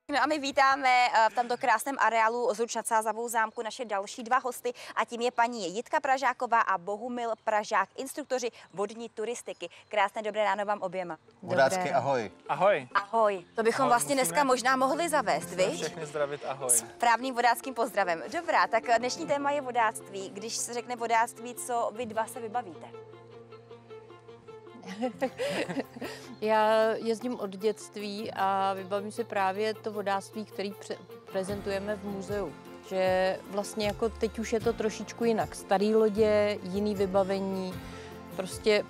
No a my vítáme v tomto krásném areálu Zruč nad Sázavou zámku naše další dva hosty a tím je paní Jitka Pražáková a Bohumil Pražák, instruktoři vodní turistiky. Krásné dobré ráno vám oběma. Vodácky, ahoj. Ahoj. Ahoj. To bychom vlastně dneska možná mohli zavést, viď? Všechny zdravit, ahoj. Správným vodáckým pozdravem. Dobrá, tak dnešní téma je vodáctví. Když se řekne vodáctví, co vy dva se vybavíte? Já jezdím od dětství a vybavím si právě to vodáctví, který prezentujeme v muzeu. Že vlastně jako teď už je to trošičku jinak. Starý lodě, jiný vybavení,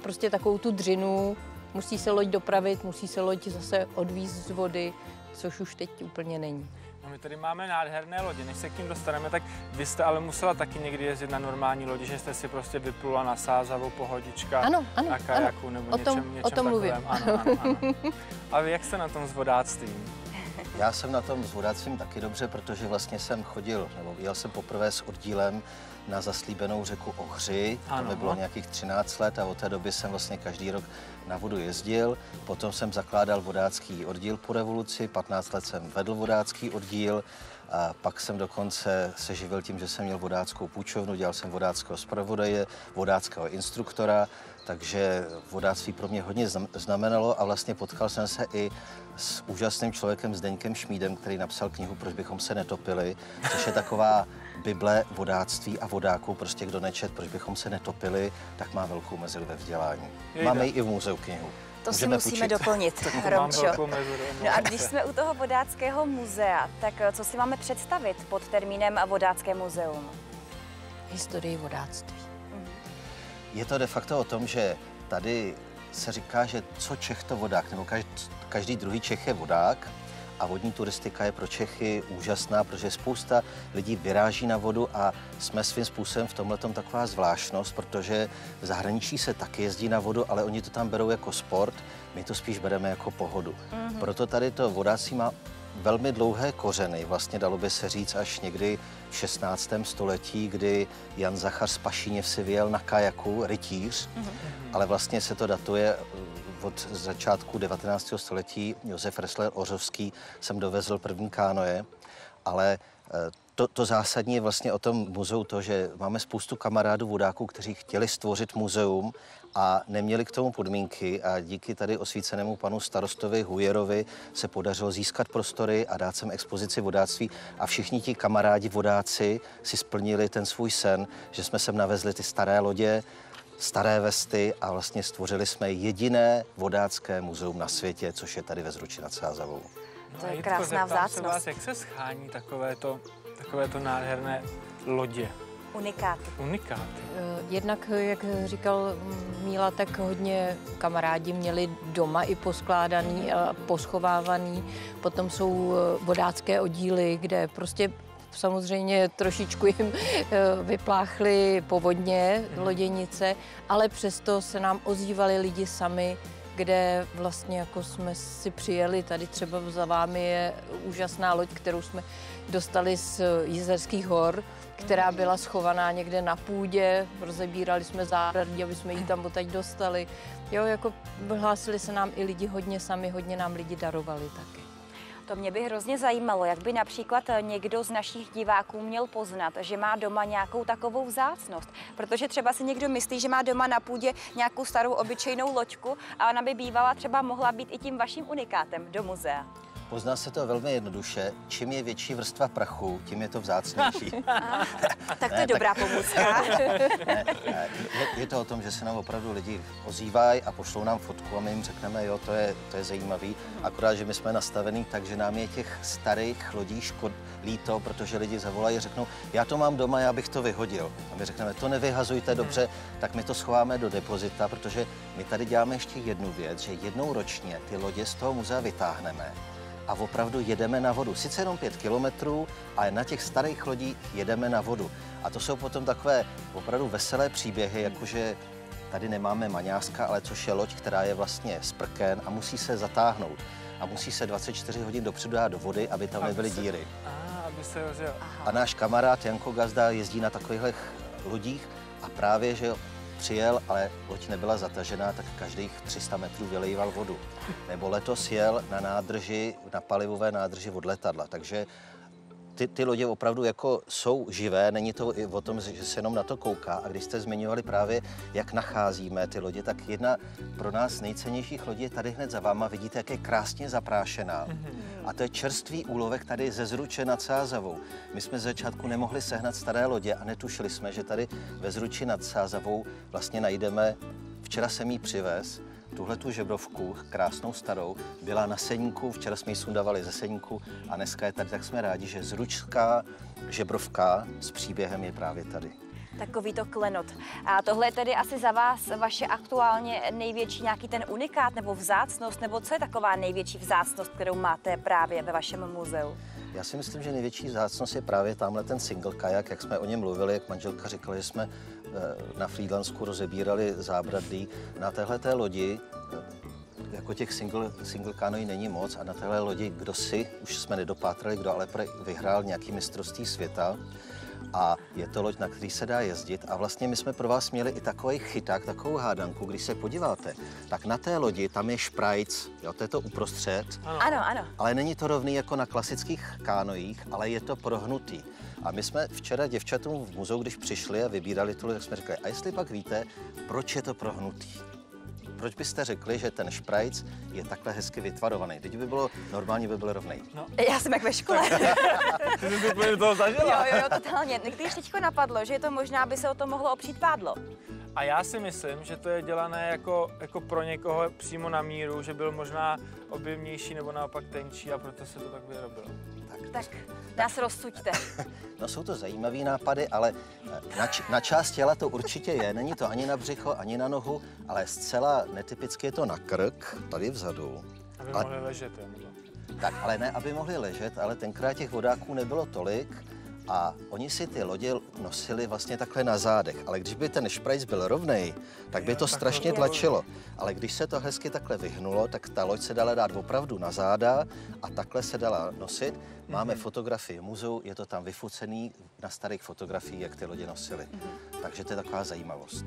prostě takovou tu dřinu. Musí se loď dopravit, musí se loď zase odvízt z vody, což už teď úplně není. No, my tady máme nádherné lodě, než se k tím dostaneme, tak vy jste ale musela taky někdy jezdit na normální lodi, že jste si prostě vyplula na Sázavou, pohodička, ano, na kajaku nebo něčem o tom mluvím. Ano. A vy jak jste na tom s vodáctvím? Já jsem na tom s vodáctvím taky dobře, protože vlastně jsem chodil, nebo jel jsem poprvé s oddílem na zaslíbenou řeku Ohři. To mi bylo nějakých 13 let a od té doby jsem vlastně každý rok na vodu jezdil. Potom jsem zakládal vodácký oddíl po revoluci, 15 let jsem vedl vodácký oddíl. A pak jsem dokonce se živil tím, že jsem měl vodáckou půjčovnu, dělal jsem vodáckého zpravodaje, vodáckého instruktora, takže vodáctví pro mě hodně znamenalo a vlastně potkal jsem se i s úžasným člověkem Zdeňkem Šmídem, který napsal knihu Proč bychom se netopili, což je taková bible vodáctví a vodáků, prostě kdo nečet Proč bychom se netopili, tak má velkou mezeru ve vzdělání. Máme ji i v muzeu knihu. To si musíme doplnit, Romčo. No a když jsme u toho vodáckého muzea, tak co si máme představit pod termínem vodácké muzeum? Historii vodáctví. Je to de facto o tom, že tady se říká, že co Čech to vodák, nebo každý druhý Čech je vodák a vodní turistika je pro Čechy úžasná, protože spousta lidí vyráží na vodu a jsme svým způsobem v tomhletom taková zvláštnost, protože v zahraničí se taky jezdí na vodu, ale oni to tam berou jako sport, my to spíš bereme jako pohodu. Proto tady to vodáctví má velmi dlouhé kořeny, vlastně dalo by se říct až někdy v 16. století, kdy Jan Zachar z Pašíněv si vyjel na kajaku, rytíř, ale vlastně se to datuje od začátku 19. století. Josef Ressler Ořovský sem dovezl první kánoe, ale to zásadní je vlastně o tom muzeu to, že máme spoustu kamarádů vodáků, kteří chtěli stvořit muzeum a neměli k tomu podmínky a díky tady osvícenému panu starostovi Hujerovi se podařilo získat prostory a dát sem expozici vodáctví a všichni ti kamarádi vodáci si splnili ten svůj sen, že jsme sem navezli ty staré lodě, staré vesty a vlastně stvořili jsme jediné vodácké muzeum na světě, což je tady ve Zruči nad Sázavou. To je krásná vzácnost. Vás, jak se schání takovéto nádherné lodě? Unikáty. Jednak, jak říkal Míla, tak hodně kamarádi měli doma i poskládaný a poschovávaný. Potom jsou vodácké oddíly, kde prostě samozřejmě trošičku jim vypláchly povodně, loděnice, ale přesto se nám ozývali lidi sami, kde vlastně jako jsme si přijeli, tady třeba za vámi je úžasná loď, kterou jsme dostali z Jizerských hor, která byla schovaná někde na půdě, rozebírali jsme záhradí, aby jsme ji tam odtaď dostali. Jo, jako hlásili se nám i lidi hodně sami, hodně nám lidi darovali taky. To mě by hrozně zajímalo, jak by například někdo z našich diváků měl poznat, že má doma nějakou takovou vzácnost. Protože třeba si někdo myslí, že má doma na půdě nějakou starou obyčejnou loďku a ona by bývala třeba mohla být i tím vaším unikátem do muzea. Pozná se to velmi jednoduše. Čím je větší vrstva prachu, tím je to vzácnější. Tak to je dobrá pomůcka. Je to o tom, že se nám opravdu lidi ozývají a pošlou nám fotku a my jim řekneme, jo, to je zajímavý. Akorát, že my jsme nastavení tak, že nám je těch starých lodí líto, protože lidi zavolají a řeknou, já to mám doma, já bych to vyhodil. A my řekneme, to nevyhazujte dobře, tak my to schováme do depozita, protože my tady děláme ještě jednu věc, že jednou ročně ty lodě z toho muzea vytáhneme a opravdu jedeme na vodu. Sice jenom 5 kilometrů, ale na těch starých lodích jedeme na vodu. A to jsou potom takové opravdu veselé příběhy, jakože tady nemáme Maňáska, ale což je loď, která je vlastně z prken a musí se zatáhnout. A musí se 24 hodin dopředu dát do vody, aby tam nebyly díry. Aby se rozjel. A náš kamarád Janko Gazda jezdí na takovýchhle lodích a právě, že přijel, ale loď nebyla zatažená, tak každých 300 metrů vylejval vodu. Nebo letos jel na nádrži, na palivové nádrži od letadla, takže ty lodě opravdu jako jsou živé, není to i o tom, že se jenom na to kouká. A když jste zmiňovali právě, jak nacházíme ty lodě, tak jedna pro nás nejcennějších lodí je tady hned za váma. Vidíte, jak je krásně zaprášená. A to je čerstvý úlovek tady ze Zruče nad Sázavou. My jsme z začátku nemohli sehnat staré lodě a netušili jsme, že tady ve Zruči nad Sázavou vlastně najdeme, včera jsem jí přivez, tuhletu žebrovku, krásnou starou, byla na seníku, včera jsme ji sundavali ze seníku a dneska je tady, tak jsme rádi, že zručská žebrovka s příběhem je právě tady. Takový to klenot. A tohle je tedy asi za vás vaše aktuálně největší nějaký ten unikát nebo vzácnost, nebo co je taková největší vzácnost, kterou máte právě ve vašem muzeu? Já si myslím, že největší vzácnost je právě tamhle ten single kajak, jak jsme o něm mluvili, jak manželka říkala, že jsme na Frýdlansku rozebírali zábradlí. Na téhleté lodi, jako těch single kanoí není moc, a na téhle lodi kdosi, už jsme nedopátrali, kdo ale vyhrál nějaký mistrovství světa. A je to loď, na který se dá jezdit. A vlastně my jsme pro vás měli i takový chyták, takovou hádanku. Když se podíváte, tak na té lodi tam je šprajc, jo, to je to uprostřed. Ano, ano. Ale není to rovný jako na klasických kánojích, ale je to prohnutý. A my jsme včera děvčatům v muzeu, když přišli a vybírali tu loď, tak jsme řekli, a jestli pak víte, proč je to prohnutý? Proč byste řekli, že ten šprajc je takhle hezky vytvarovaný? Teď by bylo normálně, by byl rovnej. No. Já jsem jak ve škole. Ty jsi úplně toho zažila. Jo, totálně. Když teďko napadlo, že to možná by se o to mohlo opřít pádlo. A já si myslím, že to je dělané jako pro někoho přímo na míru, že byl možná objemnější nebo naopak tenčí a proto se to tak vyrobilo. Tak nás rozsuďte. No jsou to zajímavý nápady, ale na část těla to určitě je. Není to ani na břicho, ani na nohu, ale zcela netypicky je to na krk, tady vzadu. Aby mohli ležet, jo? Tak, ale ne, aby mohli ležet, ale tenkrát těch vodáků nebylo tolik a oni si ty lodě nosili vlastně takhle na zádech. Ale když by ten šprajc byl rovnej, tak by to strašně tlačilo. Ale když se to hezky takhle vyhnulo, tak ta loď se dala dát opravdu na záda a takhle se dala nosit. Máme fotografii v muzeu, je to tam vyfocený na starých fotografiích, jak ty lodě nosily. Takže to je taková zajímavost.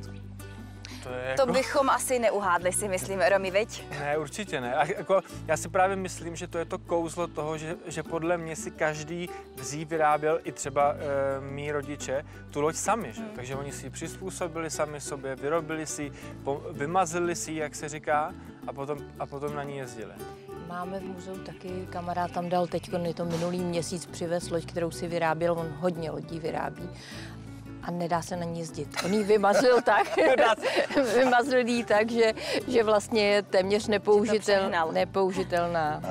To bychom asi neuhádli, si myslím, Romy, viď? Ne, určitě ne. A jako, já si právě myslím, že to je to kouzlo toho, že podle mě si každý dřív vyráběl i třeba mý rodiče tu loď sami, že? Takže oni si ji přizpůsobili sami sobě, vyrobili si, vymazili si, jak se říká, a potom na ní jezdili. Máme v muzeu taky, kamarád tam dal teď, je to minulý měsíc, přivez loď, kterou si vyráběl, on hodně lodí vyrábí. A nedá se na ní jezdit. On ji vymazl tak, že vlastně je téměř nepoužitelná.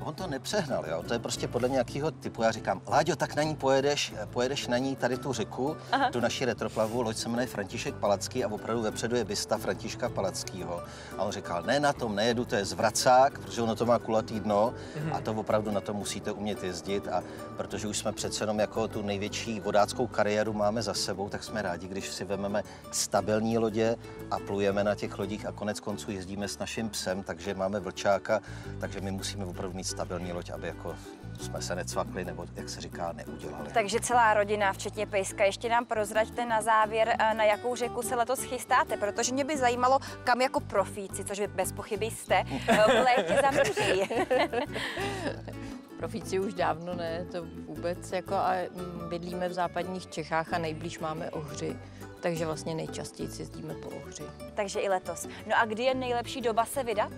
On to nepřehnal, jo? To je prostě podle nějakého typu. Já říkám, Láďo, tak na ní pojedeš na ní tady tu řeku, tu naši retroplavu, loď se jmenuje František Palacký a opravdu vepředu je bysta Františka Palackýho. A on říkal, ne, na tom nejedu, to je zvracák, protože ono to má kulatý dno a to opravdu na to musíte umět jezdit. A protože už jsme přece jenom jako tu největší vodáckou kariéru máme za sebou, tak jsme rádi, když si vezmeme stabilní lodě a plujeme na těch lodích a konec konců jezdíme s naším psem, takže máme vlčáka, takže my musíme opravdu mít stabilní loď, aby jako jsme se necvakli, nebo jak se říká, neudělali. Takže celá rodina, včetně Pejska, ještě nám prozraďte na závěr, na jakou řeku se letos chystáte, protože mě by zajímalo, kam jako profíci, což vy bez pochyby jste, v létě zamíří. Profíci už dávno ne, to vůbec, jako, a bydlíme v západních Čechách a nejblíž máme Ohři, takže vlastně nejčastěji jezdíme po Ohři. Takže i letos. No a kdy je nejlepší doba se vydat?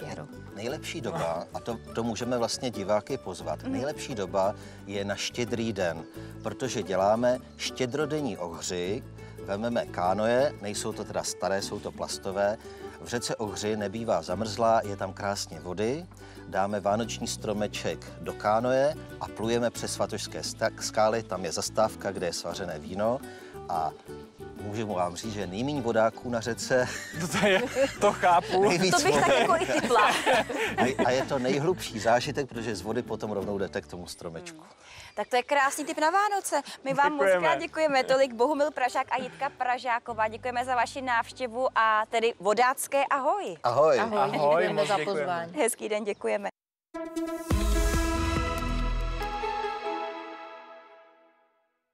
Jaro. Nejlepší doba, a to můžeme vlastně diváky pozvat, nejlepší doba je na Štědrý den, protože děláme štědrodenní Ohři, vezmeme kánoje, nejsou to teda staré, jsou to plastové, v řece Ohři nebývá zamrzlá, je tam krásně vody, dáme vánoční stromeček do kánoje a plujeme přes Svatožské skály, tam je zastávka, kde je svařené víno a můžu vám říct, že nejméně vodáků na řece. To chápu. To bych tak jako i typla. A je to nejhlubší zážitek, protože z vody potom rovnou jdete k tomu stromečku. Tak to je krásný tip na Vánoce. My vám moc krát děkujeme. Tolik Bohumil Pražák a Jitka Pražáková. Děkujeme za vaši návštěvu a tedy vodácké ahoj. Ahoj. Ahoj, děkujeme za pozvání. Hezký den, děkujeme.